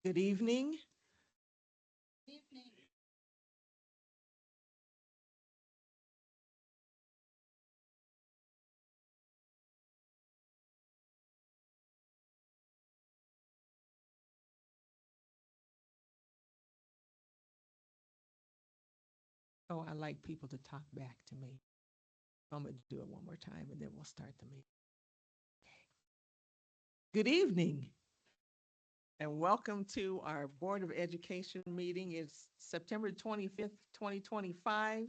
Good evening. Oh, I like people to talk back to me. I'm going to do it one more time and then we'll start the meeting. Good evening and welcome to our Board of Education meeting. It's September 25th, 2025,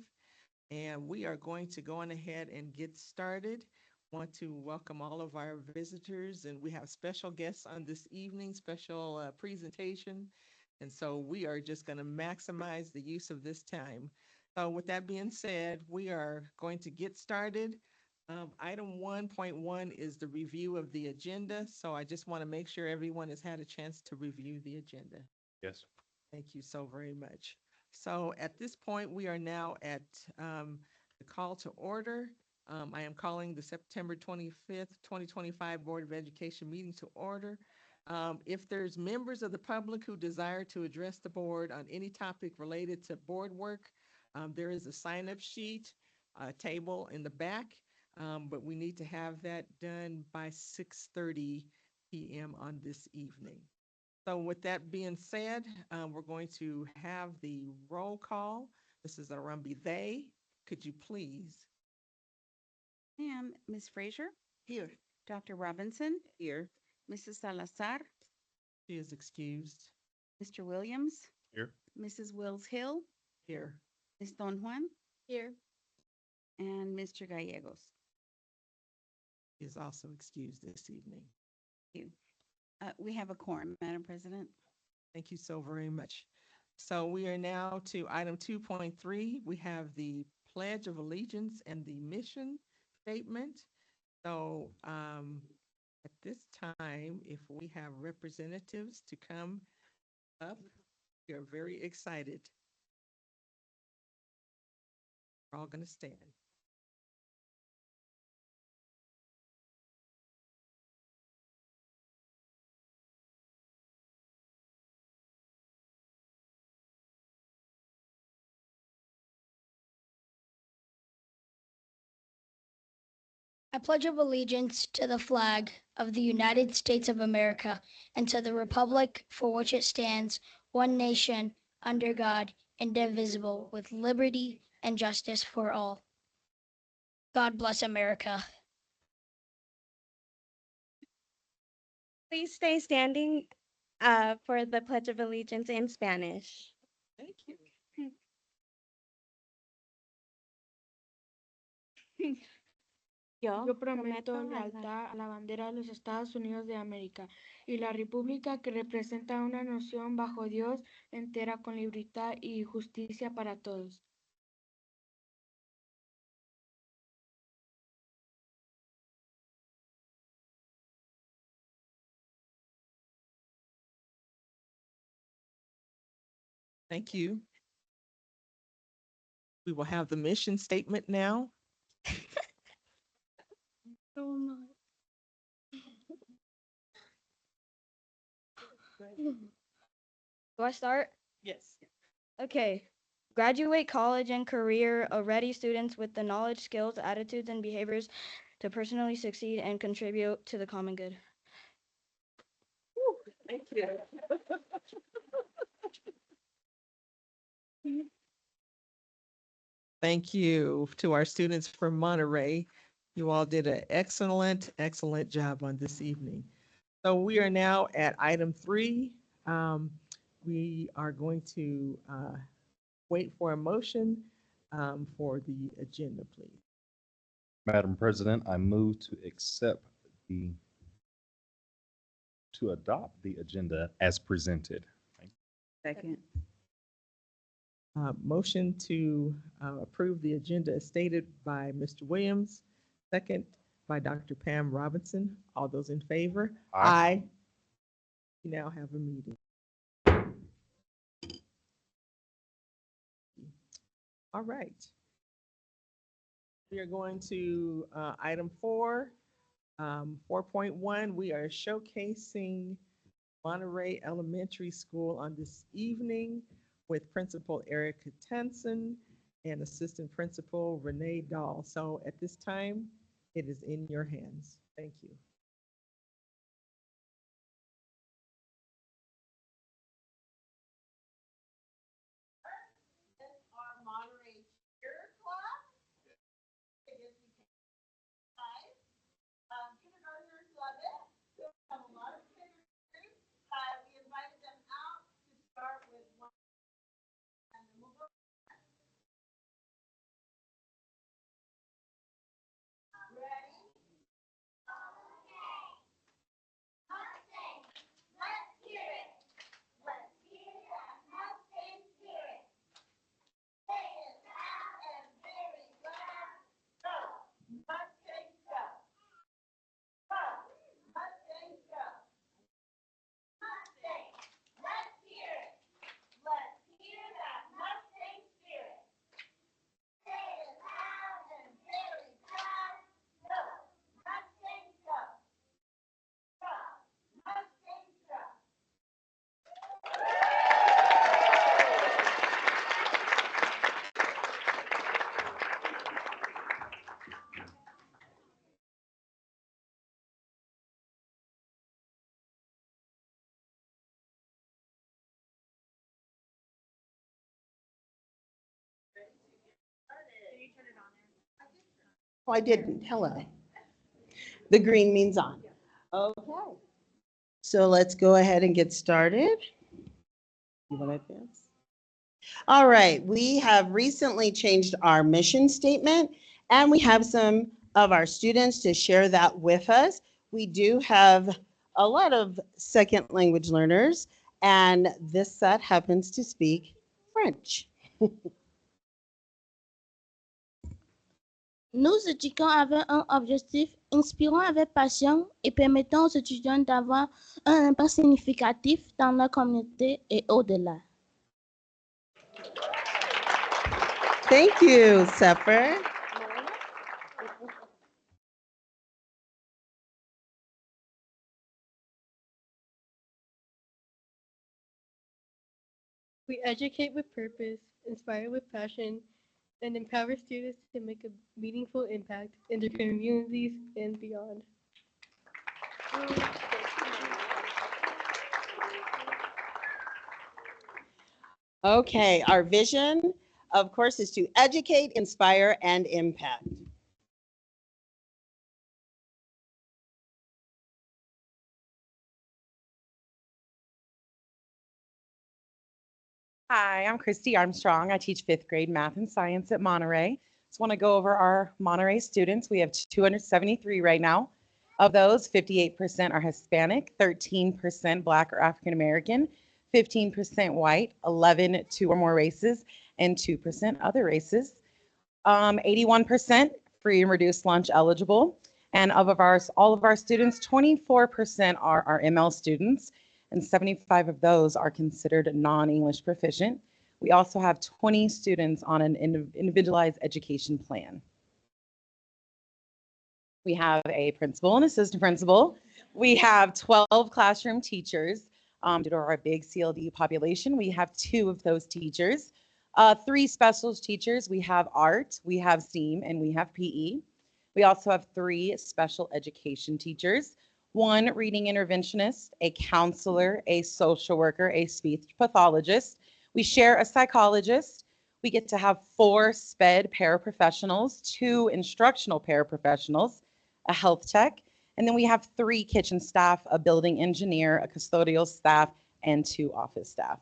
and we are going to go on ahead and get started. Want to welcome all of our visitors, and we have special guests on this evening, special presentation. And so we are just going to maximize the use of this time. So with that being said, we are going to get started. Item 1.1 is the review of the agenda. So I just want to make sure everyone has had a chance to review the agenda. Yes. Thank you so very much. So at this point, we are now at the call to order. I am calling the September 25th, 2025 Board of Education meeting to order. If there's members of the public who desire to address the board on any topic related to board work, there is a sign-up sheet, table in the back, but we need to have that done by 6:30 p.m. on this evening. So with that being said, we're going to have the roll call. This is Arambi They. Could you please? I am Ms. Frazier, Here. Dr. Robinson, Here. Mrs. Salazar, She is excused. Mr. Williams, Here. Mrs. Wills Hill, Here. Ms. Don Juan, Here. and Mr. Gallegos. She is also excused this evening. We have a quorum, Madam President. Thank you so very much. So we are now to item 2.3. We have the Pledge of Allegiance and the mission statement. So at this time, if we have representatives to come up, we are very excited. We're all going to stand. I pledge of allegiance to the flag of the United States of America and to the republic for which it stands, one nation, under God, indivisible, with liberty and justice for all. God bless America. Please stay standing for the Pledge of Allegiance in Spanish. Thank you. Yo Yo prometo lealtad a la bandera de los Estados Unidos de América y la república que representa una nación bajo Dios entera con libertad y justicia para todos. Thank you. We will have the mission statement now. Do I start? Yes. Okay. Graduate college and career ready students with the knowledge, skills, attitudes, and behaviors to personally succeed and contribute to the common good. Thank you. Thank you to our students from Monterey. You all did an excellent, excellent job on this evening. So we are now at item 3. We are going to wait for a motion for the agenda, please. Madam President, I move to adopt the agenda as presented. Second. Motion to approve the agenda as stated by Mr. Williams, second by Dr. Pam Robinson. All those in favor? Aye. We now have a meeting. All right. We are going to item 4, 4.1. We are showcasing Monterey Elementary School on this evening with Principal Erica Tenson and Assistant Principal Renee Dahl. So at this time, it is in your hands. Thank you. Oh, I didn't. Hello. The green means on. Okay. So let's go ahead and get started. You want to advance? All right. We have recently changed our mission statement, and we have some of our students to share that with us. We do have a lot of second language learners, and this set happens to speak French. Nous étudiants avaient un objectif inspirant avec passion et permettant aux étudiants d'avoir un impact significatif dans leur communauté et au-delà. Thank you, Sefer. We educate with purpose, inspire with passion, and empower students to make a meaningful impact in their communities and beyond. Okay, our vision, of course, is to educate, inspire, and impact. Hi, I'm Christy Armstrong. I teach fifth grade math and science at Monterey. Just want to go over our Monterey students. We have 273 right now. Of those, 58% are Hispanic, 13% Black or African American, 15% white, 11 two or more races, and 2% other races. 81% free and reduced lunch eligible. And all of our students, 24% are our ML students, and 75 of those are considered non-English proficient. We also have 20 students on an individualized education plan. We have a principal and assistant principal. We have 12 classroom teachers. Due to our big CLD population, we have 2 of those teachers. 3 special teachers. We have art, we have STEAM, and we have PE. We also have 3 special education teachers. 1 reading interventionist, a counselor, a social worker, a speech pathologist. We share a psychologist. We get to have 4 SPED paraprofessionals, 2 instructional paraprofessionals, a health tech, and then we have 3 kitchen staff, a building engineer, a custodial staff, and 2 office staff.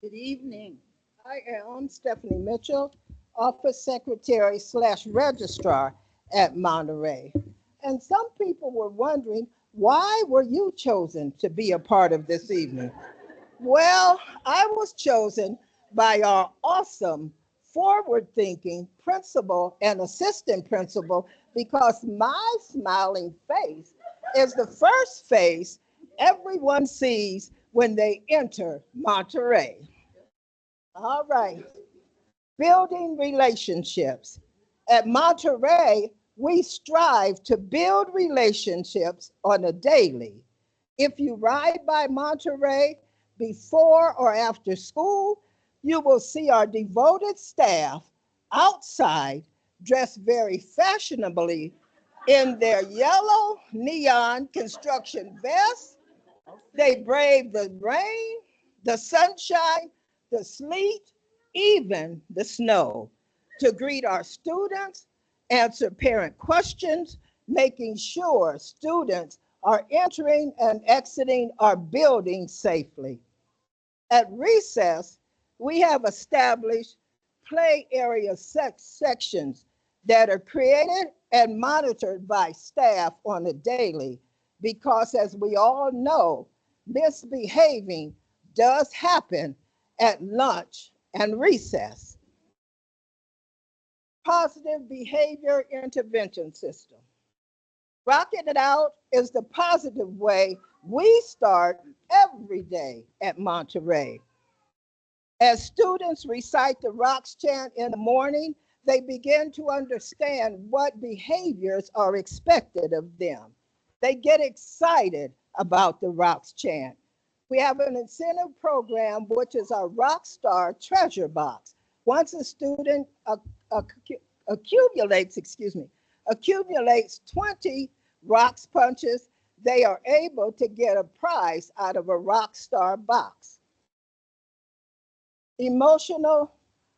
Good evening. I am Stephanie Mitchell, Office Secretary / Registrar at Monterey. And some people were wondering, why were you chosen to be a part of this evening? Well, I was chosen by our awesome, forward-thinking principal and assistant principal because my smiling face is the first face everyone sees when they enter Monterey. All right. Building relationships. At Monterey, we strive to build relationships on a daily. If you ride by Monterey before or after school, you will see our devoted staff outside dressed very fashionably in their yellow neon construction vests. They brave the rain, the sunshine, the sleet, even the snow to greet our students, answer parent questions, making sure students are entering and exiting our building safely. At recess, we have established play area sections that are created and monitored by staff on a daily because, as we all know, misbehaving does happen at lunch and recess. Positive behavior intervention system. Rocking it out is the positive way we start every day at Monterey. As students recite the Rocks chant in the morning, they begin to understand what behaviors are expected of them. They get excited about the Rocks chant. We have an incentive program, which is our Rockstar Treasure Box. Once a student accumulates 20 Rocks punches, they are able to get a prize out of a Rockstar box.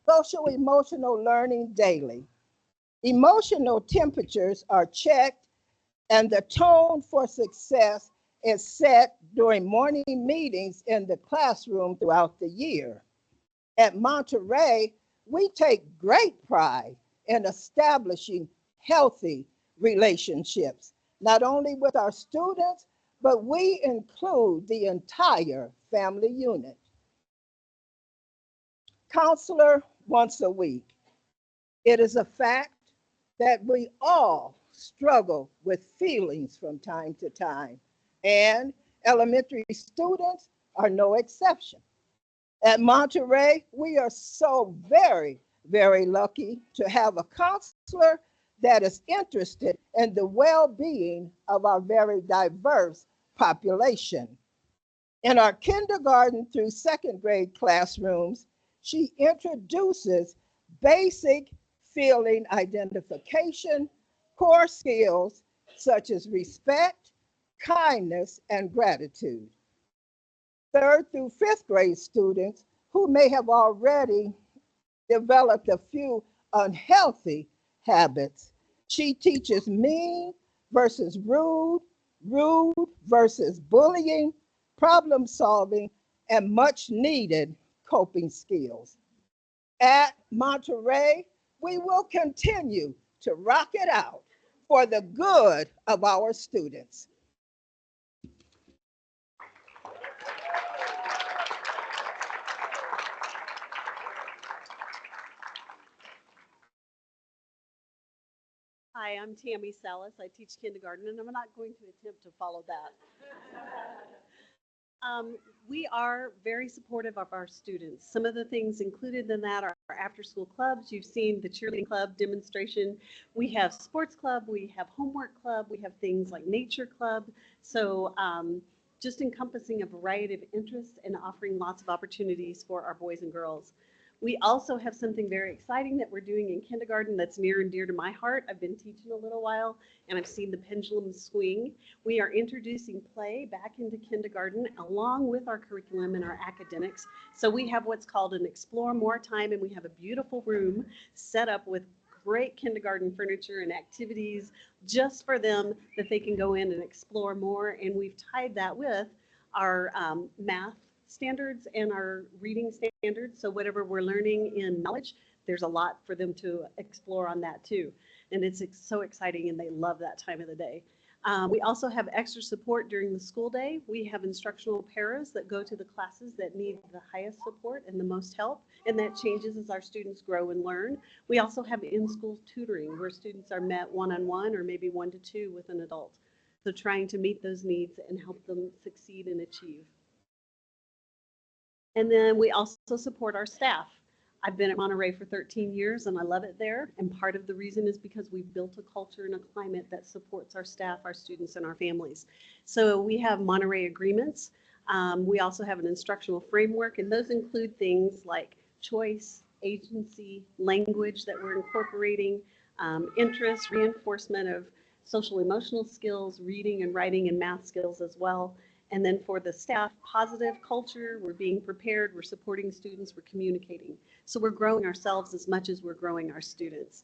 Social emotional learning daily. Emotional temperatures are checked and the tone for success is set during morning meetings in the classroom throughout the year. At Monterey, we take great pride in establishing healthy relationships, not only with our students, but we include the entire family unit. Counselor once a week. It is a fact that we all struggle with feelings from time to time, and elementary students are no exception. At Monterey, we are so very, very lucky to have a counselor that is interested in the well-being of our very diverse population. In our kindergarten through second grade classrooms, she introduces basic feeling identification, core skills such as respect, kindness, and gratitude. Third through fifth grade students who may have already developed a few unhealthy habits. She teaches mean versus rude, rude versus bullying, problem solving, and much needed coping skills. At Monterey, we will continue to rock it out for the good of our students. Hi, I'm Tammy Salas. I teach kindergarten, and I'm not going to attempt to follow that. We are very supportive of our students. Some of the things included in that are our after-school clubs. You've seen the cheerleading club demonstration. We have sports club, we have homework club, we have things like nature club. So just encompassing a variety of interests and offering lots of opportunities for our boys and girls. We also have something very exciting that we're doing in kindergarten that's near and dear to my heart. I've been teaching a little while and I've seen the pendulum swing. We are introducing play back into kindergarten along with our curriculum and our academics. So we have what's called an Explore More time, and we have a beautiful room set up with great kindergarten furniture and activities just for them that they can go in and explore more. And we've tied that with our math standards and our reading standards. So whatever we're learning in knowledge, there's a lot for them to explore on that too. And it's so exciting and they love that time of the day. We also have extra support during the school day. We have instructional paras that go to the classes that need the highest support and the most help, and that changes as our students grow and learn. We also have in-school tutoring where students are met one-on-one or maybe 1-to-2 with an adult. So trying to meet those needs and help them succeed and achieve. And then we also support our staff. I've been at Monterey for 13 years and I love it there. And part of the reason is because we've built a culture and a climate that supports our staff, our students, and our families. So we have Monterey agreements. We also have an instructional framework, and those include things like choice, agency, language that we're incorporating, interest, reinforcement of social emotional skills, reading and writing and math skills as well. And then for the staff, positive culture, we're being prepared, we're supporting students, we're communicating. So we're growing ourselves as much as we're growing our students.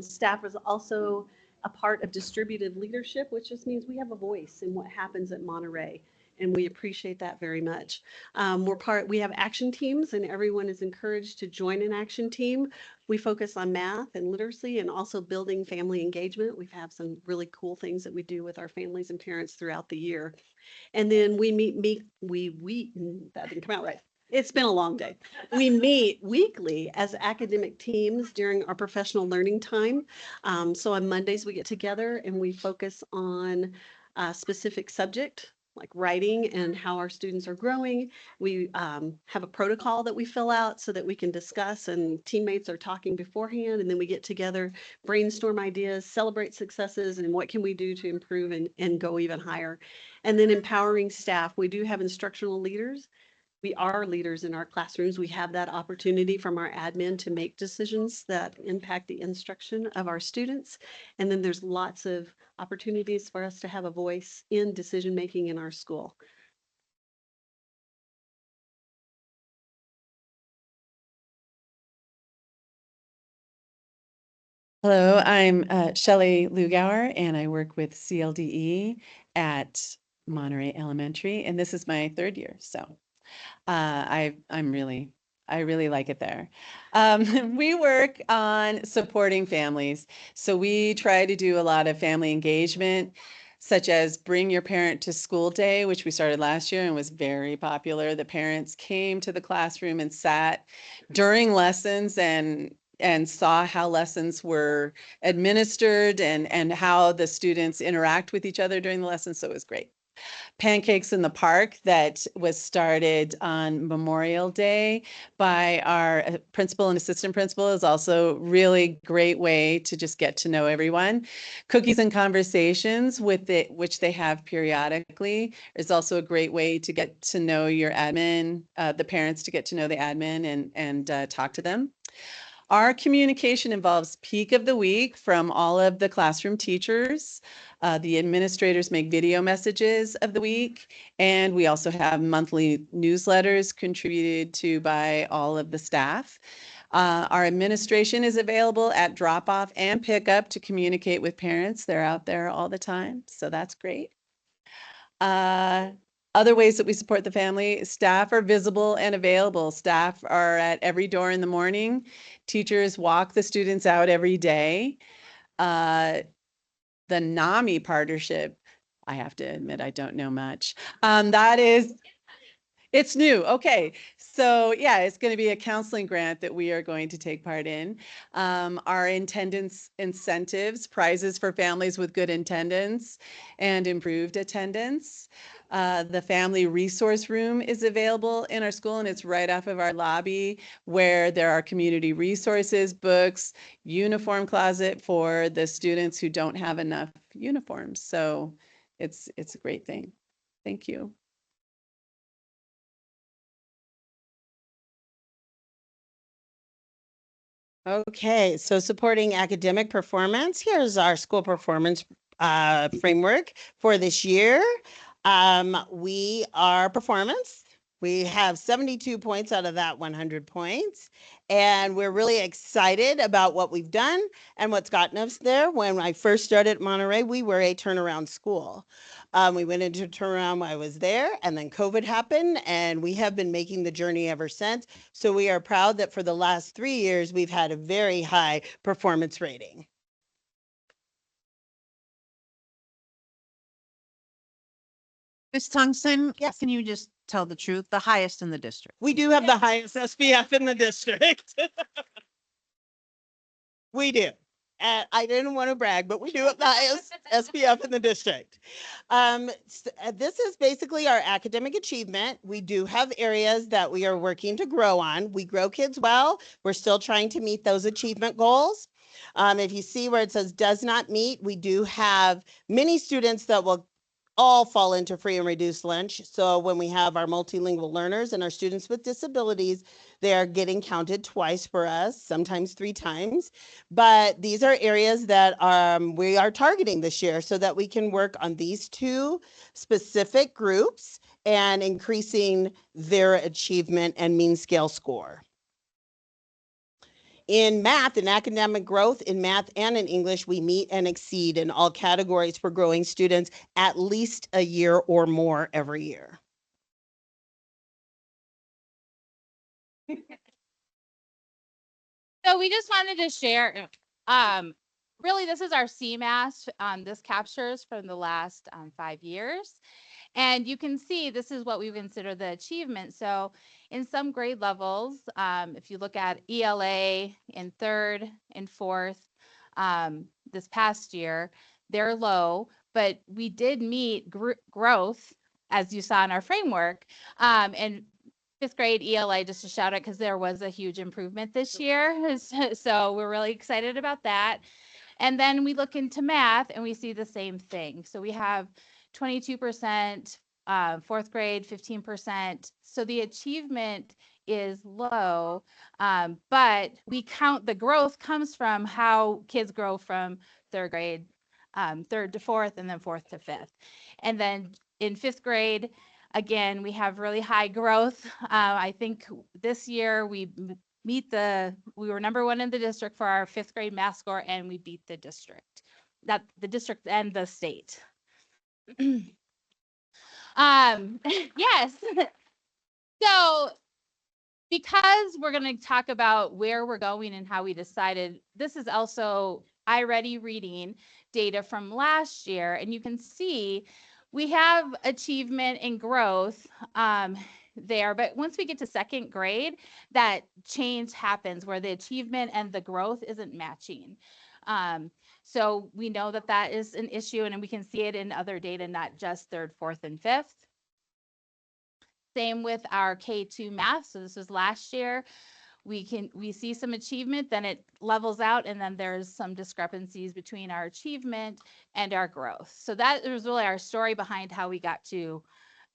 Staff is also a part of distributive leadership, which just means we have a voice in what happens at Monterey. And we appreciate that very much. We have action teams, and everyone is encouraged to join an action team. We focus on math and literacy and also building family engagement. We have some really cool things that we do with our families and parents throughout the year. And then that didn't come out right. It's been a long day. We meet weekly as academic teams during our professional learning time. So on Mondays, we get together and we focus on a specific subject, like writing and how our students are growing. We have a protocol that we fill out so that we can discuss, and teammates are talking beforehand, and then we get together, brainstorm ideas, celebrate successes, and what can we do to improve and go even higher. And then empowering staff. We do have instructional leaders. We are leaders in our classrooms. We have that opportunity from our admin to make decisions that impact the instruction of our students. And then there's lots of opportunities for us to have a voice in decision-making in our school. Hello, I'm Shelley Lugauer, and I work with CLDE at Monterey Elementary, and this is my third year. So I really like it there. We work on supporting families. So we try to do a lot of family engagement, such as Bring Your Parent to School Day, which we started last year and was very popular. The parents came to the classroom and sat during lessons and saw how lessons were administered and how the students interact with each other during the lessons. So it was great. Pancakes in the Park that was started on Memorial Day by our principal and assistant principal is also really great way to just get to know everyone. Cookies and Conversations which they have periodically is also a great way to get to know your admin, the parents to get to know the admin and talk to them. Our communication involves peak of the week from all of the classroom teachers. The administrators make video messages of the week, and we also have monthly newsletters contributed to by all of the staff. Our administration is available at drop-off and pickup to communicate with parents. They're out there all the time, so that's great. Other ways that we support the family, staff are visible and available. Staff are at every door in the morning. Teachers walk the students out every day. The NAMI partnership, I have to admit, I don't know much. It's new. Okay. So yeah, it's going to be a counseling grant that we are going to take part in. Our attendance incentives, prizes for families with good attendance and improved attendance. The family resource room is available in our school, and it's right off of our lobby where there are community resources, books, uniform closet for the students who don't have enough uniforms. So it's a great thing. Thank you. Okay, so supporting academic performance. Here's our school performance framework for this year. We are performance. We have 72 points out of that 100 points. And we're really excited about what we've done and what's gotten us there. When I first started at Monterey, we were a turnaround school. We went into a turnaround while I was there, and then COVID happened, and we have been making the journey ever since. So we are proud that for the last 3 years, we've had a very high performance rating. Ms. Tungsten, yes, can you just tell the truth? The highest in the district. We do have the highest SPF in the district. We do. I didn't want to brag, but we do have the highest SPF in the district. This is basically our academic achievement. We do have areas that we are working to grow on. We grow kids well. We're still trying to meet those achievement goals. If you see where it says does not meet, we do have many students that will all fall into free and reduced lunch. So when we have our multilingual learners and our students with disabilities, they are getting counted twice for us, sometimes 3 times. But these are areas that we are targeting this year so that we can work on these 2 specific groups and increasing their achievement and mean scale score. In math and academic growth, in math and in English, we meet and exceed in all categories for growing students at least a year or more every year. So we just wanted to share, really this is our CMAS. This captures from the last 5 years. And you can see this is what we consider the achievement. So in some grade levels, if you look at ELA in 3rd and 4th this past year, they're low, but we did meet growth, as you saw in our framework. And 5th grade ELA, just to shout out, because there was a huge improvement this year. So we're really excited about that. And then we look into math and we see the same thing. So we have 22%, 4th grade, 15%. So the achievement is low, but we count the growth comes from how kids grow from 3rd grade, 3rd to 4th, and then 4th to 5th. And then in 5th grade, again, we have really high growth. I think this year we were number 1 in the district for our 5th grade math score, and we beat the district, the district and the state. Yes. So because we're going to talk about where we're going and how we decided, this is also iReady reading data from last year. And you can see we have achievement and growth there. But once we get to 2nd grade, that change happens where the achievement and the growth isn't matching. So we know that that is an issue, and we can see it in other data, not just 3rd, 4th, and 5th. Same with our K2 math. So this was last year. We see some achievement, then it levels out, and then there's some discrepancies between our achievement and our growth. So that was really our story behind how we got to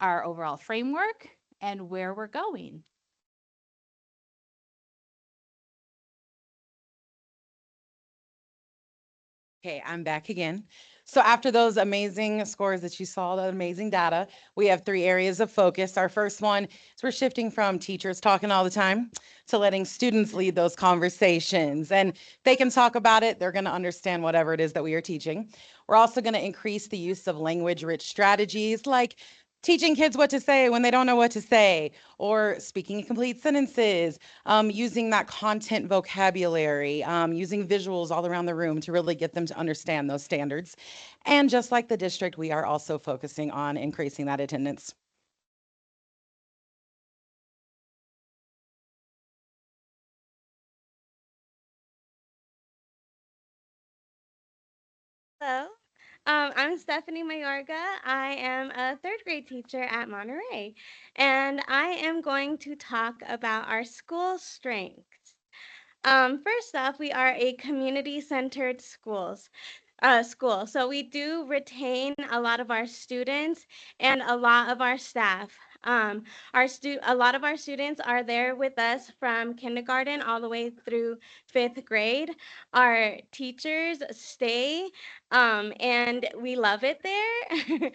our overall framework and where we're going. Okay, I'm back again. So after those amazing scores that you saw, the amazing data, we have 3 areas of focus. Our first one is we're shifting from teachers talking all the time to letting students lead those conversations. And they can talk about it, they're going to understand whatever it is that we are teaching. We're also going to increase the use of language-rich strategies like teaching kids what to say when they don't know what to say, or speaking in complete sentences, using that content vocabulary, using visuals all around the room to really get them to understand those standards. And just like the district, we are also focusing on increasing that attendance. Hello, I'm Stephanie Mayorga. I am a 3rd grade teacher at Monterey, and I am going to talk about our school strengths. First off, we are a community-centered school. So we do retain a lot of our students and a lot of our staff. A lot of our students are there with us from kindergarten all the way through 5th grade. Our teachers stay, and we love it there.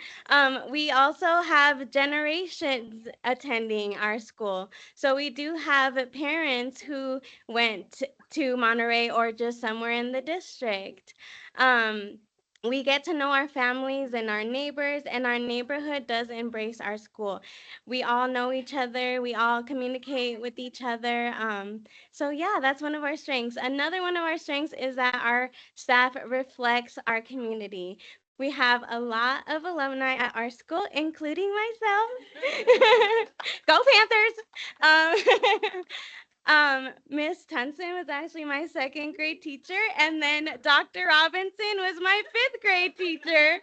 We also have generations attending our school. So we do have parents who went to Monterey or just somewhere in the district. We get to know our families and our neighbors, and our neighborhood does embrace our school. We all know each other, we all communicate with each other. So yeah, that's one of our strengths. Another one of our strengths is that our staff reflects our community. We have a lot of alumni at our school, including myself. Go Panthers! Miss Tunson was actually my second grade teacher, and then Dr. Robinson was my fifth grade teacher.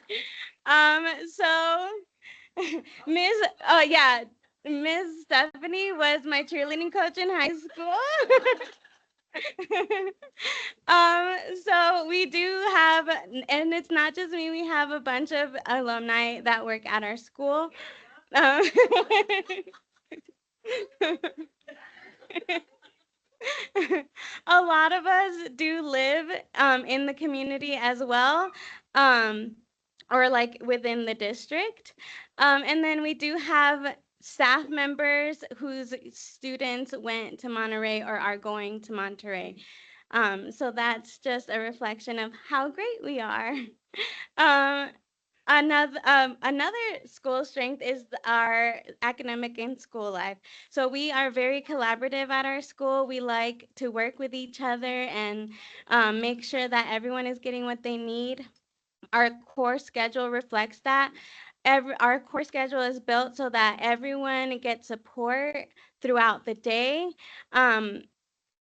So Miss Stephanie was my cheerleading coach in high school. So we do have, and it's not just me, we have a bunch of alumni that work at our school. Um, a lot of us do live in the community as well, or like within the district. And then we do have staff members whose students went to Monterey or are going to Monterey. So that's just a reflection of how great we are. Um, another school strength is our academic and school life. So we are very collaborative at our school. We like to work with each other and make sure that everyone is getting what they need. Our core schedule reflects that. Our core schedule is built so that everyone gets support throughout the day. And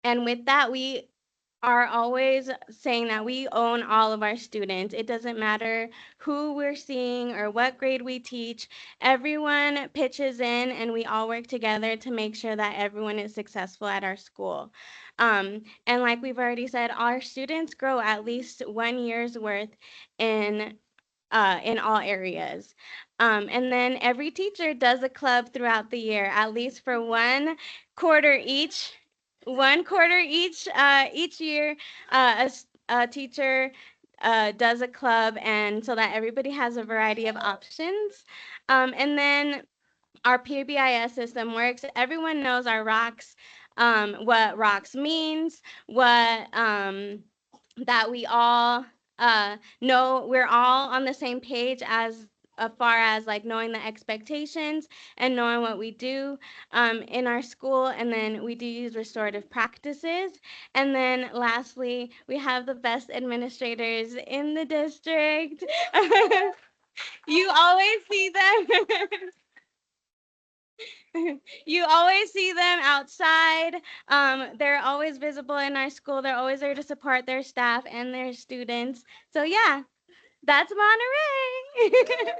with that, we are always saying that we own all of our students. It doesn't matter who we're seeing or what grade we teach. Everyone pitches in and we all work together to make sure that everyone is successful at our school. And like we've already said, our students grow at least 1 year's worth in all areas. And then every teacher does a club throughout the year, at least for quarter each. 1 quarter each year, a teacher does a club, and so that everybody has a variety of options. And then our PBIS system works. Everyone knows our rocks, what rocks means, what that we all know we're all on the same page as far as like knowing the expectations and knowing what we do in our school. And then we do use restorative practices. And then lastly, we have the best administrators in the district. You always see them. You always see them outside. They're always visible in our school. They're always there to support their staff and their students. So yeah, that's Monterey.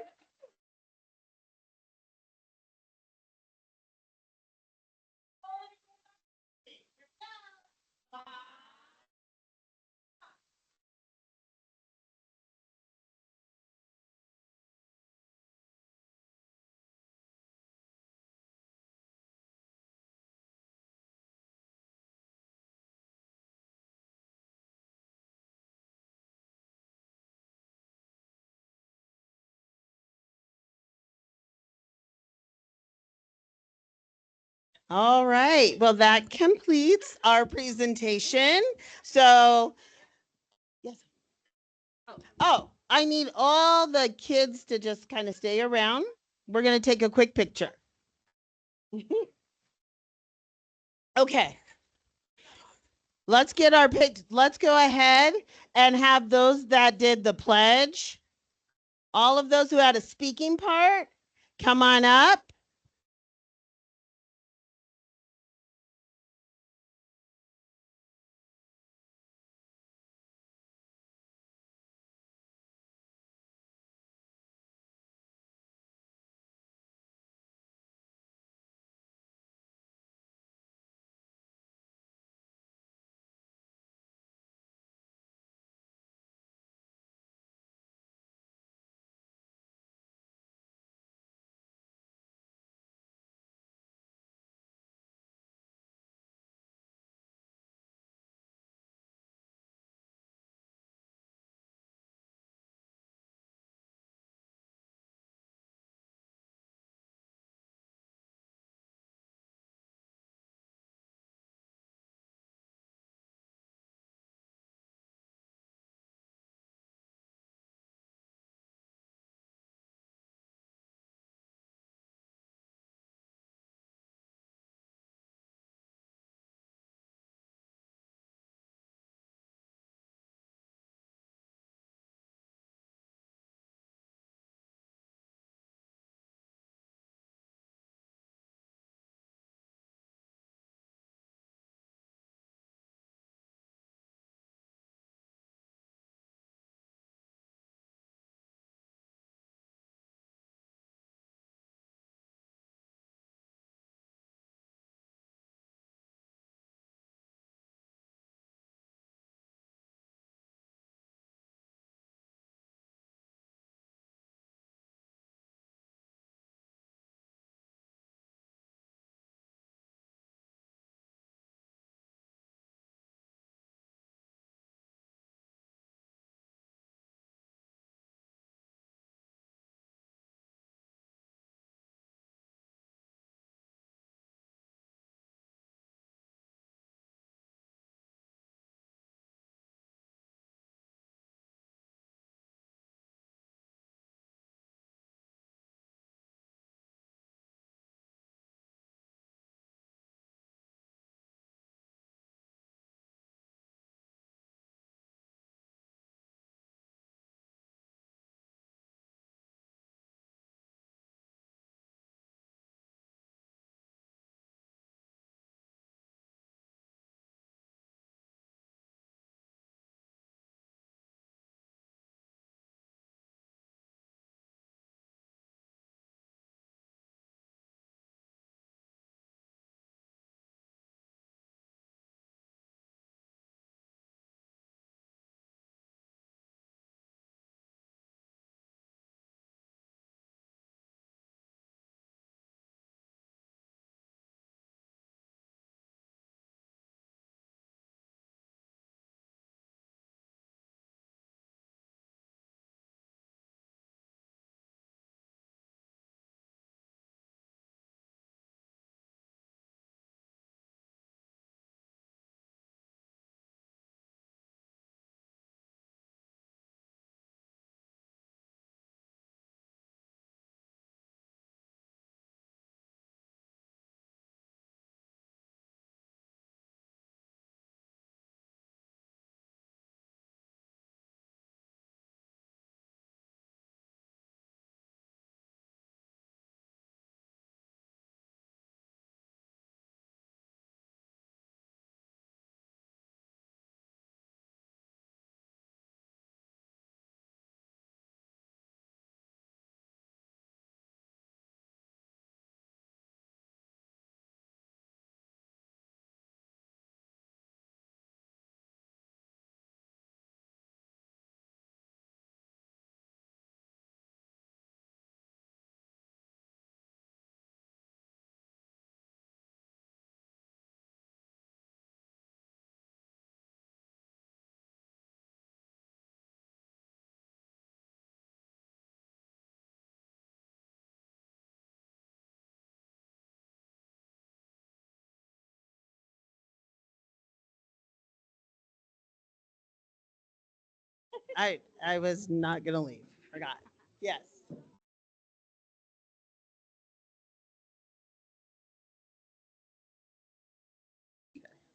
All right, well, that completes our presentation. So, yes. Oh, I need all the kids to just kind of stay around. We're going to take a quick picture. Okay. Let's get our pic. Let's go ahead and have those that did the pledge. All of those who had a speaking part, come on up. I was not gonna leave. Forgot. Yes.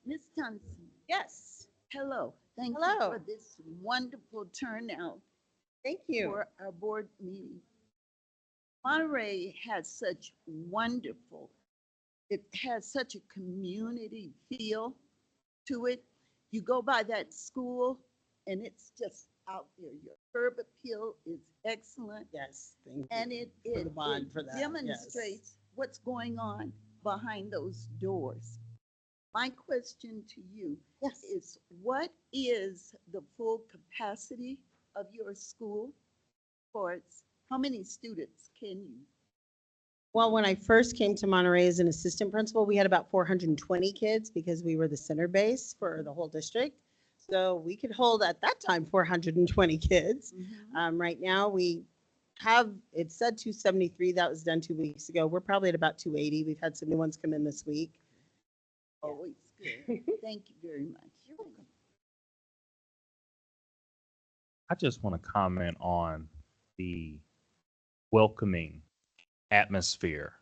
Ms. Thompson, Yes. hello. Thank you Hello. for this wonderful turnout Thank you. for our board meeting. Monterey has such wonderful, it has such a community feel to it. You go by that school and it's just out there. Your curb appeal is excellent. Yes. Thank you. And it For the bond for that, yes. demonstrates what's going on behind those doors. My question to you Yes. is, what is the full capacity of your school for its, how many students can you? Well, when I first came to Monterey as an assistant principal, we had about 420 kids because we were the center base for the whole district. So we could hold at that time 420 kids. Right now we have, it said 273, that was done 2 weeks ago. We're probably at about 280. We've had some new ones come in this week. Always good. Thank you very much. I just want to comment on the welcoming atmosphere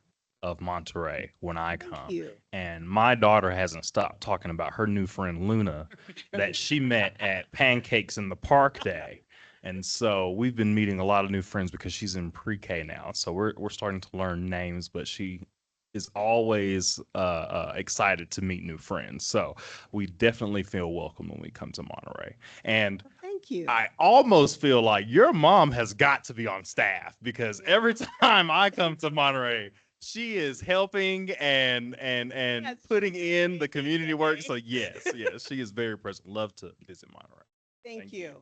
of Monterey when I come. you. And my daughter hasn't stopped talking about her new friend Luna that she met at Pancakes in the Park Day. And so we've been meeting a lot of new friends because she's in pre-K now. So we're starting to learn names, but she is always excited to meet new friends. So we definitely feel welcome when we come to Monterey. And Thank you. I almost feel like your mom has got to be on staff because every time I come to Monterey, she is helping and putting in the community work. So yes, she is very present. Love to visit Monterey. Thank you.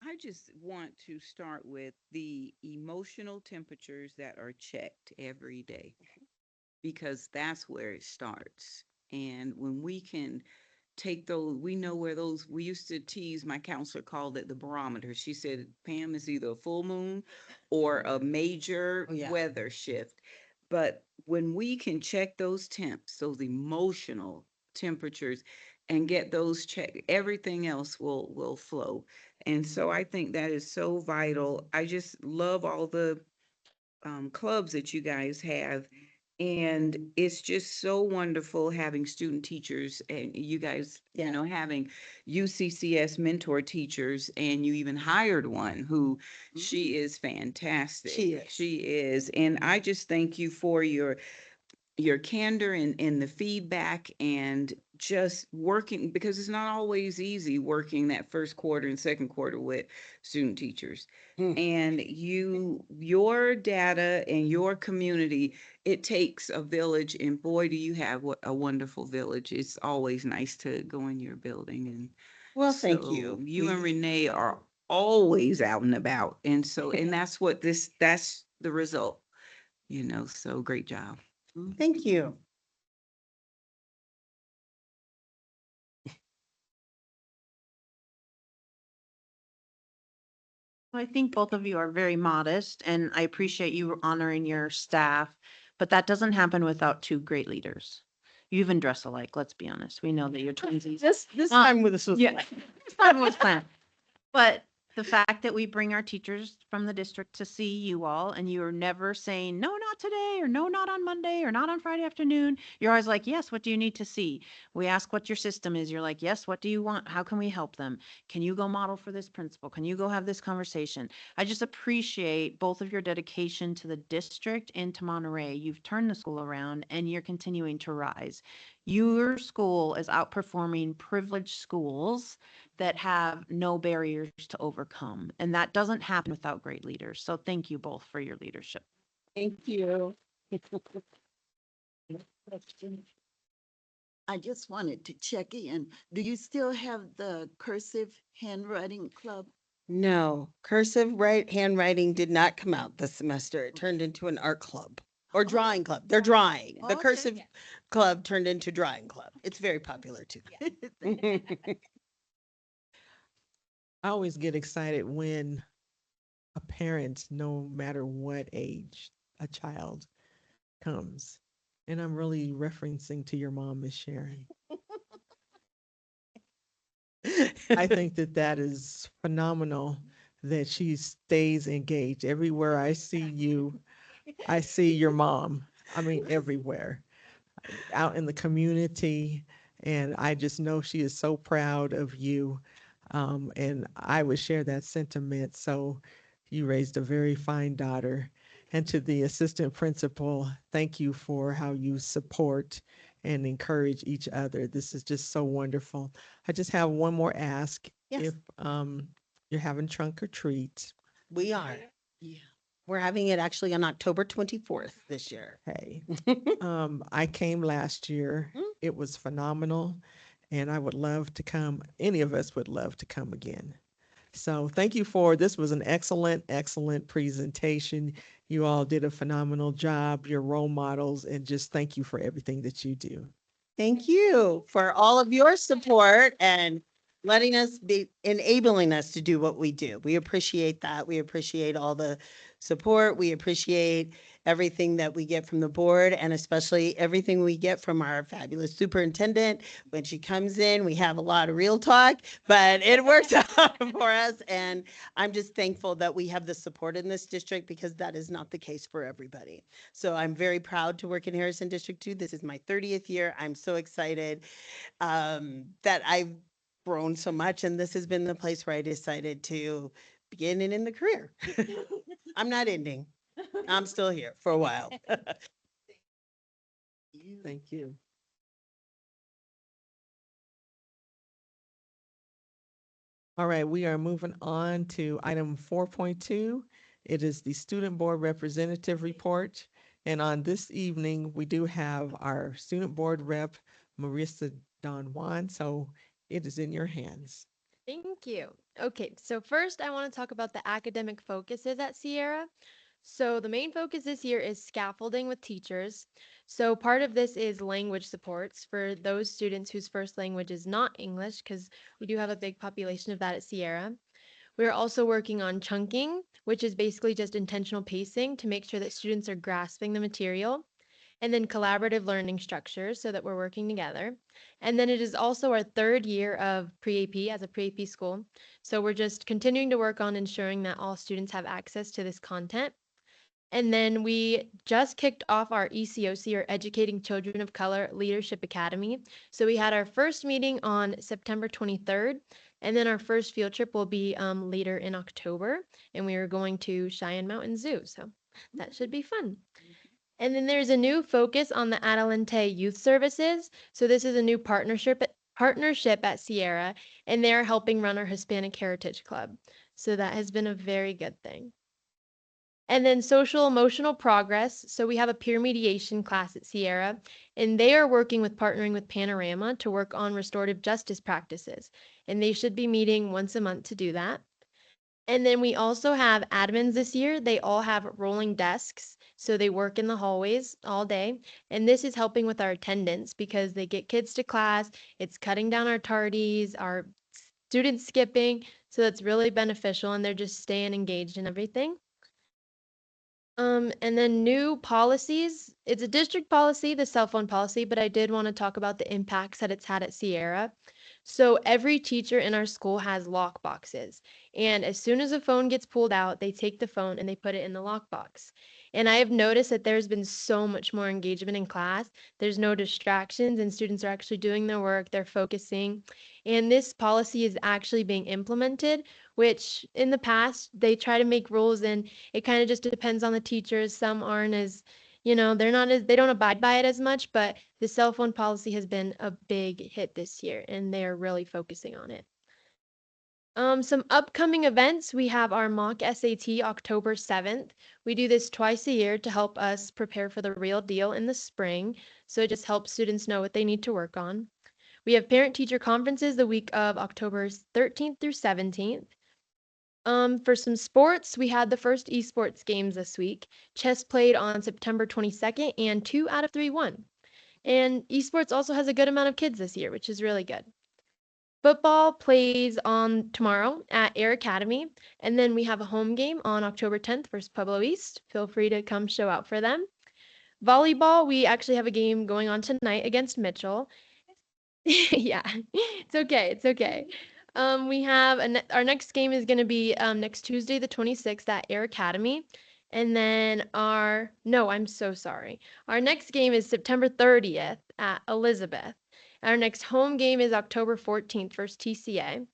I just want to start with the emotional temperatures that are checked every day because that's where it starts. And when we can take those, we know where those, we used to tease, my counselor called it the barometer. She said, Pam, is either a full moon or a major weather shift. But when we can check those temps, those emotional temperatures, and get those checked, everything else will flow. And so I think that is so vital. I just love all the clubs that you guys have. And it's just so wonderful having student teachers and you guys, you know, having UCCS mentor teachers, and you even hired one who she is fantastic. She is. And I just thank you for your candor and the feedback and just working, because it's not always easy working that first quarter and second quarter with student teachers. And your data and your community, it takes a village, and boy, do you have a wonderful village. It's always nice to go in your building. And well, thank so you. You and Renee are always out and about. And so, and that's the result, you know, so great job. Thank you. I think both of you are very modest and I appreciate you honoring your staff, but that doesn't happen without two great leaders. You even dress alike, let's be honest. We know that you're twinsies. This time with us was Yeah, this time was planned. But the fact that we bring our teachers from the district to see you all and you're never saying, no, not today, or no, not on Monday, or not on Friday afternoon. You're always like, yes, what do you need to see? We ask what your system is. You're like, yes, what do you want? How can we help them? Can you go model for this principal? Can you go have this conversation? I just appreciate both of your dedication to the district and to Monterey. You've turned the school around and you're continuing to rise. Your school is outperforming privileged schools that have no barriers to overcome. And that doesn't happen without great leaders. So thank you both for your leadership. Thank you. I just wanted to check in. Do you still have the cursive handwriting club? No, cursive handwriting did not come out this semester. It turned into an art club or drawing club. They're drawing. The cursive club turned into drawing club. It's very popular too. I always get excited when a parent, no matter what age a child comes. And I'm really referencing to your mom, Miss Sharon. I think that that is phenomenal that she stays engaged. Everywhere I see you, I see your mom. I mean, everywhere, out in the community. And I just know she is so proud of you. And I would share that sentiment. So you raised a very fine daughter. And to the assistant principal, thank you for how you support and encourage each other. This is just so wonderful. I just have one more ask. Yes. If you're having trunk or treat, We are. Yeah. We're having it actually on October 24th this year. hey, I came last year. Mm. It was phenomenal, and I would love to come. Any of us would love to come again. So thank you for, this was an excellent, excellent presentation. You all did a phenomenal job, your role models, and just thank you for everything that you do. Thank you for all of your support and enabling us to do what we do. We appreciate that. We appreciate all the support. We appreciate everything that we get from the board and especially everything we get from our fabulous superintendent. When she comes in, we have a lot of real talk, but it works out for us. And I'm just thankful that we have the support in this district because that is not the case for everybody. So I'm very proud to work in Harrison District 2. This is my 30th year. I'm so excited that I've grown so much, and this has been the place where I decided to begin and end the career. I'm not ending. I'm still here for a while. Thank you. All right, we are moving on to item 4.2. It is the Student Board Representative Report. And on this evening, we do have our Student Board Rep, Marissa Don Juan. So it is in your hands. Thank you. Okay, so first I want to talk about the academic focuses at Sierra. So the main focus this year is scaffolding with teachers. So part of this is language supports for those students whose first language is not English, because we do have a big population of that at Sierra. We're also working on chunking, which is basically just intentional pacing to make sure that students are grasping the material. And then collaborative learning structures so that we're working together. And then it is also our third year of pre-AP as a pre-AP school. So we're just continuing to work on ensuring that all students have access to this content. And then we just kicked off our ECOC, or Educating Children of Color Leadership Academy. So we had our first meeting on September 23rd, and then our first field trip will be later in October, and we are going to Cheyenne Mountain Zoo. So that should be fun. And then there's a new focus on the Adelante Youth Services. So this is a new partnership at Sierra, and they're helping run our Hispanic Heritage Club. So that has been a very good thing. And then social emotional progress. So we have a peer mediation class at Sierra, and they are working with partnering with Panorama to work on restorative justice practices. And they should be meeting once a month to do that. And then we also have admins this year. They all have rolling desks. So they work in the hallways all day. And this is helping with our attendance because they get kids to class. It's cutting down our tardies, our student skipping. So that's really beneficial, and they're just staying engaged in everything. And then new policies. It's a district policy, the cell phone policy, but I did want to talk about the impacts that it's had at Sierra. So every teacher in our school has lock boxes. And as soon as a phone gets pulled out, they take the phone and they put it in the lockbox. And I have noticed that there's been so much more engagement in class. There's no distractions, and students are actually doing their work, they're focusing. And this policy is actually being implemented, which in the past, they try to make rules and it kind of just depends on the teachers. Some aren't as, they don't abide by it as much, but the cell phone policy has been a big hit this year, and they're really focusing on it. Some upcoming events. We have our mock SAT October 7th. We do this twice a year to help us prepare for the real deal in the spring. So it just helps students know what they need to work on. We have parent-teacher conferences the week of October 13th through 17th. For some sports, we had the first esports games this week. Chess played on September 22nd, and 2 out of 3 won. And esports also has a good amount of kids this year, which is really good. Football plays on tomorrow at Air Academy, and then we have a home game on October 10th versus Pueblo East. Feel free to come show out for them. Volleyball, we actually have a game going on tonight against Mitchell. Yeah, it's okay. We have our next game is going to be next Tuesday, the 26th at Air Academy. And then no, I'm so sorry. Our next game is September 30th at Elizabeth. Our next home game is October 14th versus TCA.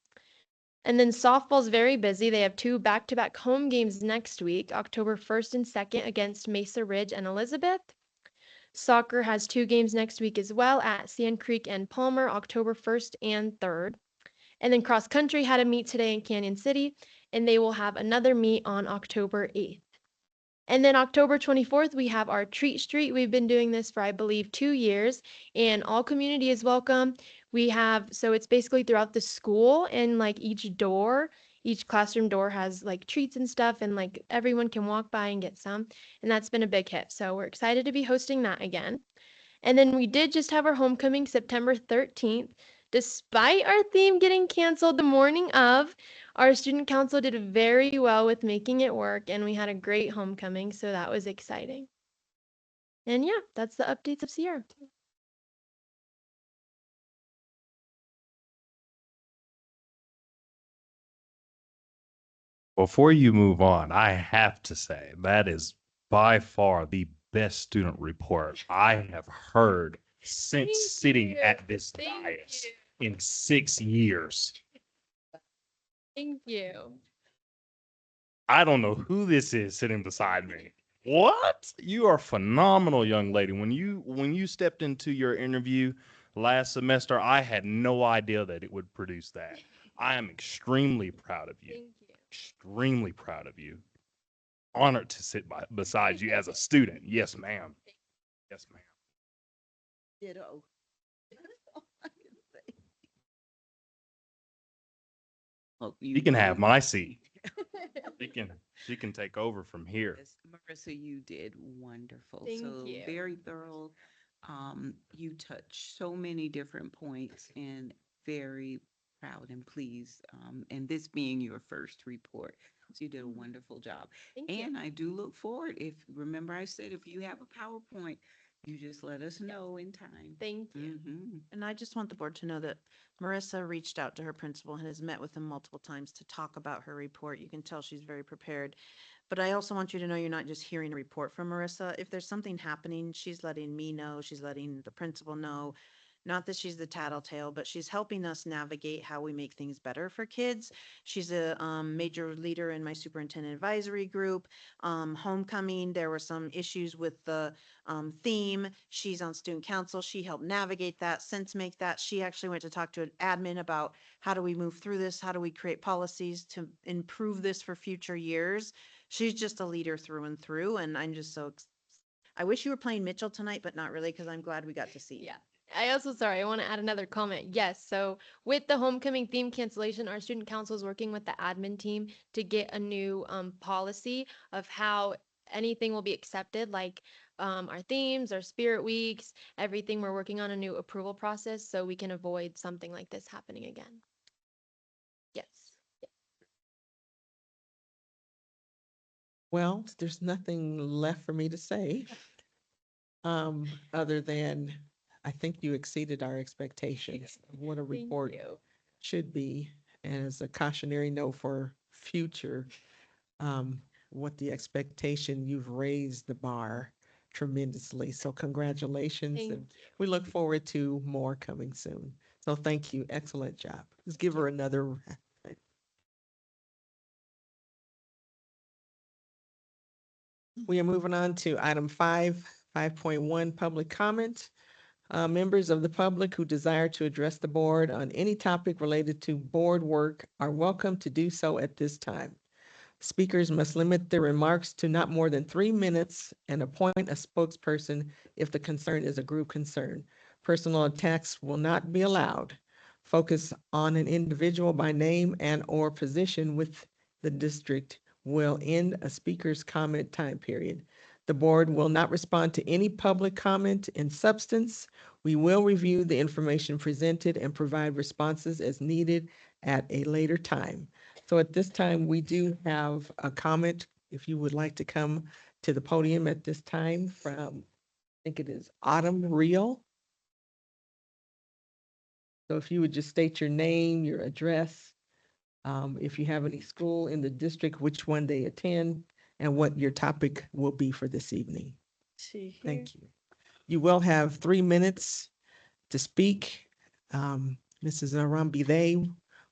And then softball's very busy. They have 2 back-to-back home games next week, October 1st and 2nd against Mesa Ridge and Elizabeth. Soccer has 2 games next week as well at Sand Creek and Palmer, October 1st and 3rd. And then cross country had a meet today in Canyon City, and they will have another meet on October 8th. And then October 24th, we have our Treat Street. We've been doing this for, I believe, 2 years, and all community is welcome. So it's basically throughout the school, and like each classroom door has like treats and stuff, and like everyone can walk by and get some. And that's been a big hit. So we're excited to be hosting that again. And then we did just have our homecoming September 13th. Despite our theme getting canceled the morning of, our student council did very well with making it work, and we had a great homecoming, so that was exciting. And yeah, that's the updates of Sierra. Before you move on, I have to say that is by far the best student report I have heard since sitting at this dais in 6 years. Thank you. I don't know who this is sitting beside me. What? You are phenomenal, young lady. When you stepped into your interview last semester, I had no idea that it would produce that. I am extremely proud of you. Thank you. Extremely proud of you. Honored to sit beside you as a student. Yes, ma'am. Yes, ma'am. Ditto. That's all I can say. Look, You can have my seat. She can take over from here. Yes, Marissa, you did wonderful. Thank So you. very thorough. You touched so many different points and very proud and pleased. And this being your first report, so you did a wonderful job. Thank you. And I do look forward, remember I said, if you have a PowerPoint, you just let us know in time. Thank you. And I just want the board to know that Marissa reached out to her principal and has met with him multiple times to talk about her report. You can tell she's very prepared. But I also want you to know you're not just hearing a report from Marissa. If there's something happening, she's letting me know, she's letting the principal know. Not that she's the tattletale, but she's helping us navigate how we make things better for kids. She's a major leader in my superintendent advisory group. Homecoming, there were some issues with the theme. She's on student council. She helped navigate that, sense make that. She actually went to talk to an admin about how do we move through this? How do we create policies to improve this for future years? She's just a leader through and through. And I'm just I wish you were playing Mitchell tonight, but not really, because I'm glad we got to see you. Yeah. I want to add another comment. Yes, so with the homecoming theme cancellation, our student council is working with the admin team to get a new policy of how anything will be accepted, like our themes, our spirit weeks, everything. We're working on a new approval process so we can avoid something like this happening again. Yes. Well, there's nothing left for me to say. Other than I think you exceeded our expectations of what a report should be. And as a cautionary note for future, what the expectation, you've raised the bar tremendously. So congratulations. Thank And we look forward to more coming soon. So thank you. Excellent job. Let's give her another round. We are moving on to item 5.1, public comment. Members of the public who desire to address the board on any topic related to board work are welcome to do so at this time. Speakers must limit their remarks to not more than 3 minutes and appoint a spokesperson if the concern is a group concern. Personal attacks will not be allowed. Focus on an individual by name and/or position with the district will end a speaker's comment time period. The board will not respond to any public comment in substance. We will review the information presented and provide responses as needed at a later time. So at this time, we do have a comment. If you would like to come to the podium at this time from, I think it is Autumn Real. So if you would just state your name, your address, if you have any school in the district, which one they attend, and what your topic will be for this evening. Thank you. You will have 3 minutes to speak. Mrs. Arambide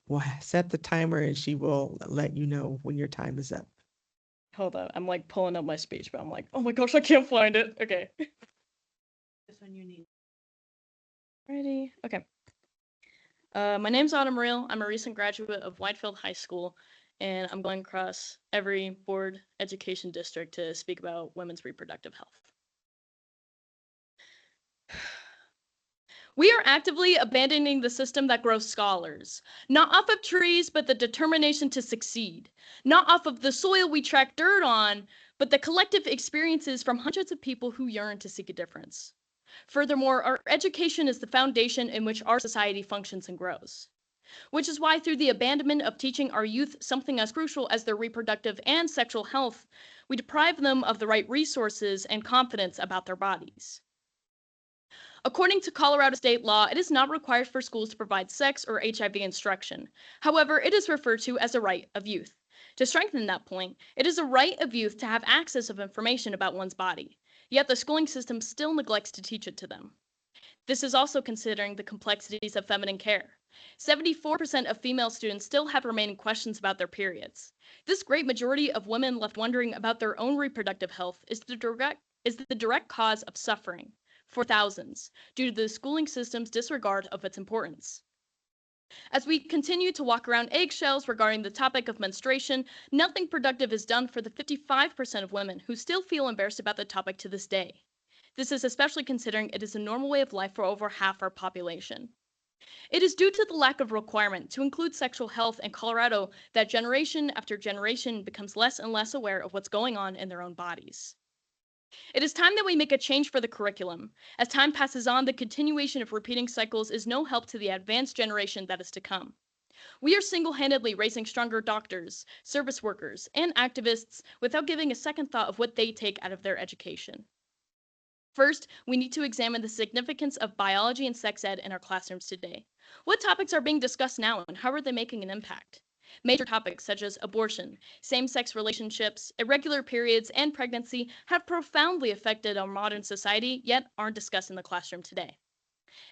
will set the timer and she will let you know when your time is up. Hold on, I'm like pulling up my speech, but I'm like, oh my gosh, I can't find it. Okay. This one you need. Ready? Okay. My name's Autumn Real. I'm a recent graduate of Whitefield High School, and I'm going across every board education district to speak about women's reproductive health. We are actively abandoning the system that grows scholars, not off of trees, but the determination to succeed, not off of the soil we track dirt on, but the collective experiences from hundreds of people who yearn to seek a difference. Furthermore, our education is the foundation in which our society functions and grows, which is why through the abandonment of teaching our youth something as crucial as their reproductive and sexual health, we deprive them of the right resources and confidence about their bodies. According to Colorado state law, it is not required for schools to provide sex or HIV instruction. However, it is referred to as a right of youth. To strengthen that point, it is a right of youth to have access of information about one's body, yet the schooling system still neglects to teach it to them. This is also considering the complexities of feminine care. 74% of female students still have remaining questions about their periods. This great majority of women left wondering about their own reproductive health is the direct cause of suffering for thousands due to the schooling system's disregard of its importance. As we continue to walk around eggshells regarding the topic of menstruation, nothing productive is done for the 55% of women who still feel embarrassed about the topic to this day. This is especially considering it is a normal way of life for over half our population. It is due to the lack of requirement to include sexual health in Colorado that generation after generation becomes less and less aware of what's going on in their own bodies. It is time that we make a change for the curriculum. As time passes on, the continuation of repeating cycles is no help to the advanced generation that is to come. We are single-handedly raising stronger doctors, service workers, and activists without giving a second thought of what they take out of their education. First, we need to examine the significance of biology and sex ed in our classrooms today. What topics are being discussed now and how are they making an impact? Major topics such as abortion, same-sex relationships, irregular periods, and pregnancy have profoundly affected our modern society, yet aren't discussed in the classroom today.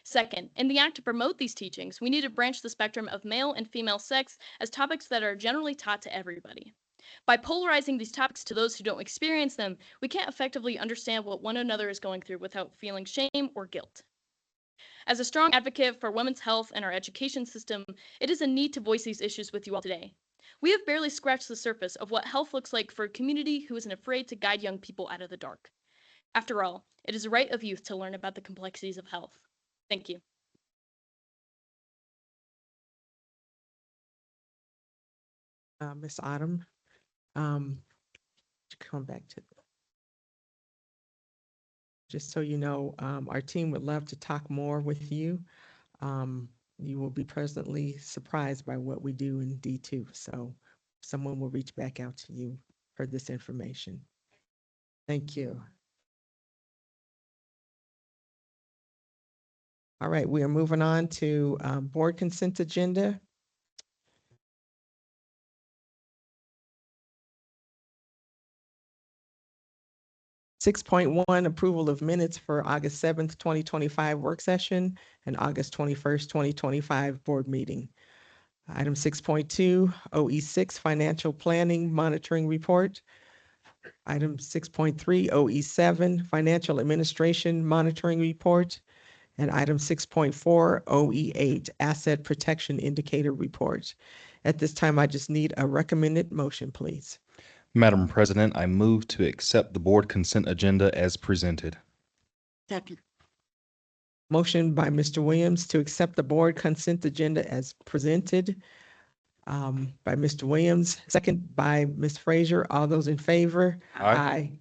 Second, in the act to promote these teachings, we need to branch the spectrum of male and female sex as topics that are generally taught to everybody. By polarizing these topics to those who don't experience them, we can't effectively understand what one another is going through without feeling shame or guilt. As a strong advocate for women's health and our education system, it is a need to voice these issues with you all today. We have barely scratched the surface of what health looks like for a community who isn't afraid to guide young people out of the dark. After all, it is a right of youth to learn about the complexities of health. Thank you. Ms. Autumn, come back to just so you know, our team would love to talk more with you. You will be pleasantly surprised by what we do in D2. So someone will reach back out to you for this information. Thank you. All right, we are moving on to board consent agenda. Six point one, approval of minutes for August 7th, 2025 work session and August 21st, 2025 board meeting. Item 6.2, OE6 financial planning monitoring report. Item 6.3, OE7 financial administration monitoring report. And item 6.4, OE8 asset protection indicator report. At this time, I just need a recommended motion, please. Madam President, I move to accept the board consent agenda as presented. Second. Motion by Mr. Williams to accept the board consent agenda as presented by Mr. Williams, second by Ms. Frazier. All those in favor? Aye.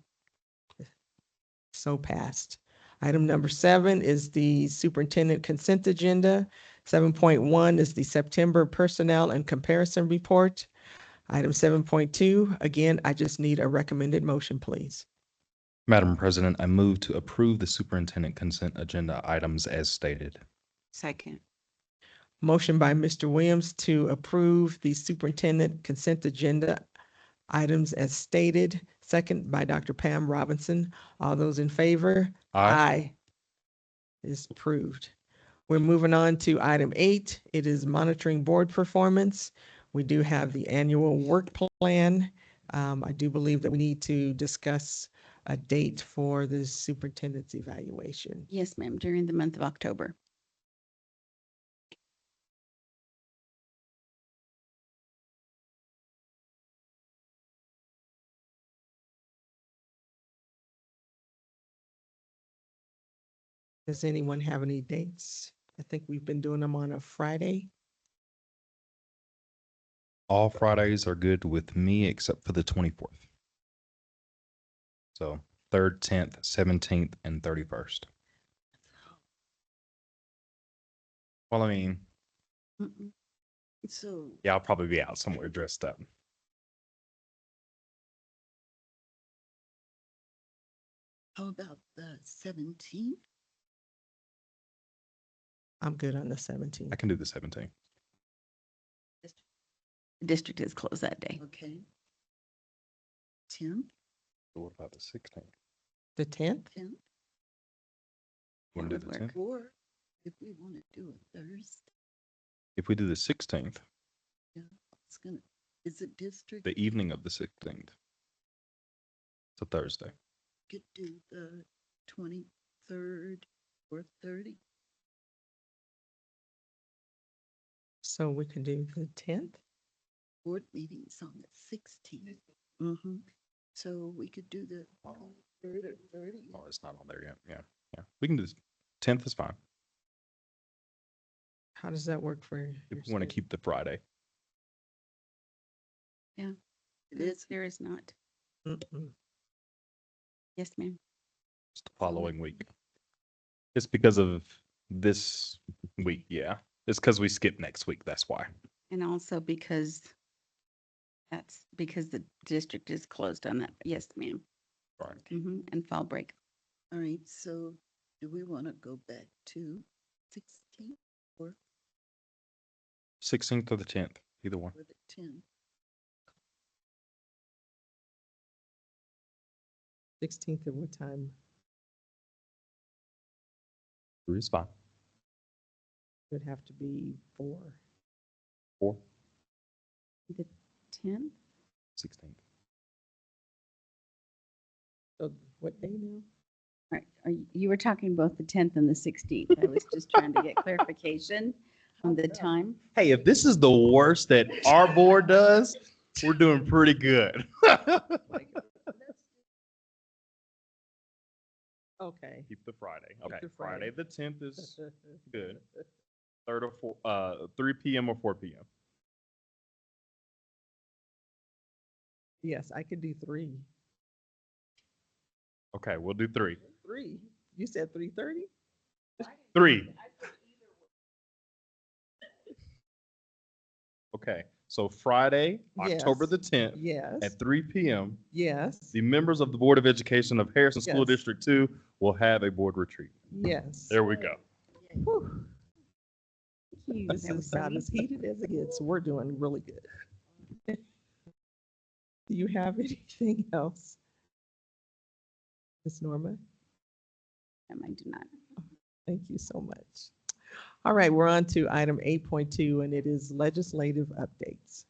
So passed. Item number 7 is the superintendent consent agenda. 7.1 is the September personnel and comparison report. Item 7.2, again, I just need a recommended motion, please. Madam President, I move to approve the superintendent consent agenda items as stated. Second. Motion by Mr. Williams to approve the superintendent consent agenda items as stated, second by Dr. Pam Robinson. All those in favor? Aye. Is approved. We're moving on to item 8. It is monitoring board performance. We do have the annual work plan. I do believe that we need to discuss a date for the superintendent's evaluation. Yes, ma'am, during the month of October. Does anyone have any dates? I think we've been doing them on a Friday. All Fridays are good with me except for the 24th. So 3rd, 10th, 17th, and 31st. Well, I mean, Mm-mm. So, yeah, I'll probably be out somewhere dressed up. how about the 17th? I'm good on the 17th. I can do the 17th. The district is closed that day. Okay. 10th, What about the 16th? The 10th? 10th, Want to do the 10th? or if we want to do a Thursday, If we do the 16th, yeah, it's gonna, is it district? the evening of the 16th. It's a Thursday. Could do the 23rd or 30. So we can do the 10th? Board meetings on the 16th. Mm-hmm. So we could do the 3rd or 30th. Oh, it's not on there yet. Yeah. Yeah. We can do this. 10th is fine. How does that work for If your we want to schedule? keep the Friday. Yeah, It is. there is not. Mm-mm. Yes, ma'am. It's the following week. It's because of this week. Yeah. It's because we skip next week. That's why. And also because the district is closed on that. Yes, ma'am. Right. And fall break. All right, so do we want to go back to 16th or 16th or the 10th, either one. the 10th? 16th at what time? 3 is fine. Would have to be 4. 4, The 10th? 16th. So what day now? Right, you were talking both the 10th and the 16th. I was just trying to get clarification on the time. Hey, if this is the worst that our board does, we're doing pretty good. Okay. Keep the Friday. Okay. the Friday Friday. the 10th is good. 3rd or 4, 3 p.m. or 4 p.m. Yes, I could do 3. Okay, we'll do 3. 3? You said 3:30? 3. Okay, so Friday, October Yes. the 10th Yes. at 3 p.m. Yes. The members of the Board of Education of Harrison School Yes. District 2 will have a board retreat. Yes. There we go. Whew. You, This that is was about so as heated as it gets. We're doing really good. Do you have anything else? Ms. Norma? I do not. Thank you so much. All right, we're on to item 8.2, and it is legislative updates.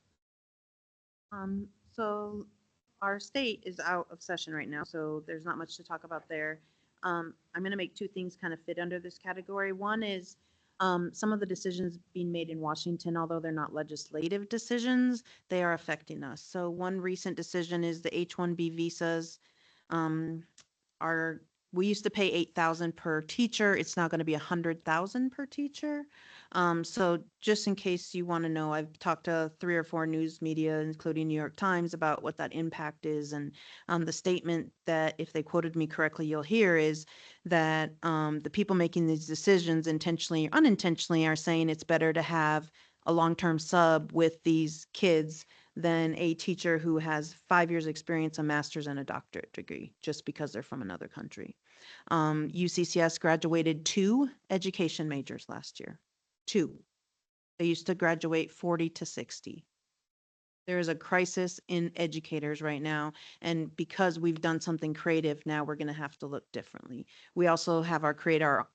So our state is out of session right now, so there's not much to talk about there. I'm gonna make 2 things kind of fit under this category. One is some of the decisions being made in Washington, although they're not legislative decisions, they are affecting us. So one recent decision is the H-1B visas we used to pay 8,000 per teacher. It's now going to be 100,000 per teacher. So just in case you want to know, I've talked to 3 or 4 news media, including New York Times, about what that impact is. And the statement that, if they quoted me correctly, you'll hear is that the people making these decisions, intentionally or unintentionally, are saying it's better to have a long-term sub with these kids than a teacher who has 5 years experience, a master's and a doctorate degree, just because they're from another country. UCCS graduated 2 education majors last year, 2. They used to graduate 40 to 60. There is a crisis in educators right now. And because we've done something creative, now we're going to have to look differently. We also have our create our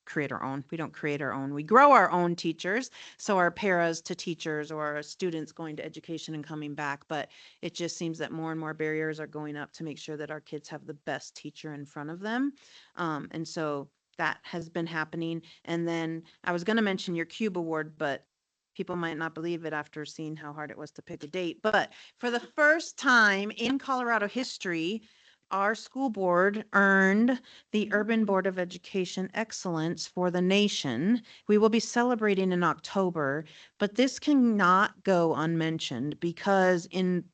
own. We don't create our own. We grow our own teachers. So our paras to teachers or our students going to education and coming back. But it just seems that more and more barriers are going up to make sure that our kids have the best teacher in front of them. And so that has been happening. And then I was going to mention your CUBE award, but people might not believe it after seeing how hard it was to pick a date. But for the first time in Colorado history, our school board earned the Urban Board of Education Excellence for the nation. We will be celebrating in October, but this cannot go unmentioned because in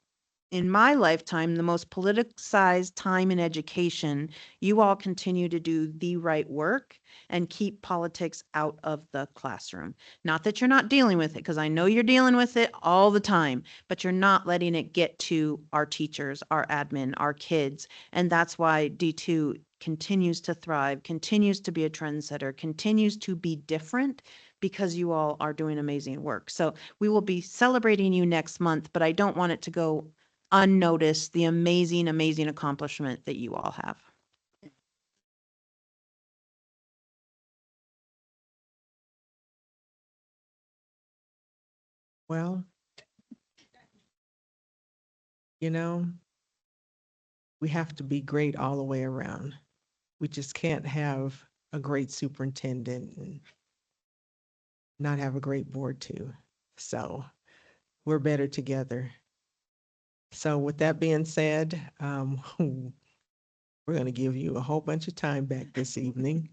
my lifetime, the most politicized time in education, you all continue to do the right work and keep politics out of the classroom. Not that you're not dealing with it, because I know you're dealing with it all the time, but you're not letting it get to our teachers, our admin, our kids. And that's why D2 continues to thrive, continues to be a trendsetter, continues to be different because you all are doing amazing work. So we will be celebrating you next month, but I don't want it to go unnoticed, the amazing, amazing accomplishment that you all have. Well, you know, we have to be great all the way around. We just can't have a great superintendent and not have a great board too. So we're better together. So with that being said, we're going to give you a whole bunch of time back this evening.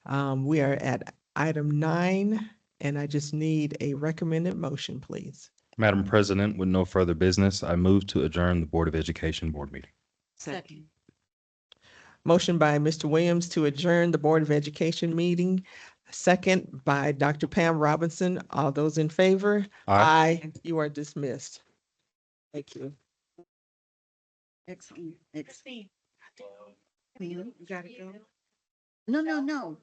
We are at item 9, and I just need a recommended motion, please. Madam President, with no further business, I move to adjourn the Board of Education board meeting. Second. Motion by Mr. Williams to adjourn the Board of Education meeting. Second by Dr. Pam Robinson. All those in favor? Aye. You are dismissed. Thank you. Excellent. You gotta go. No.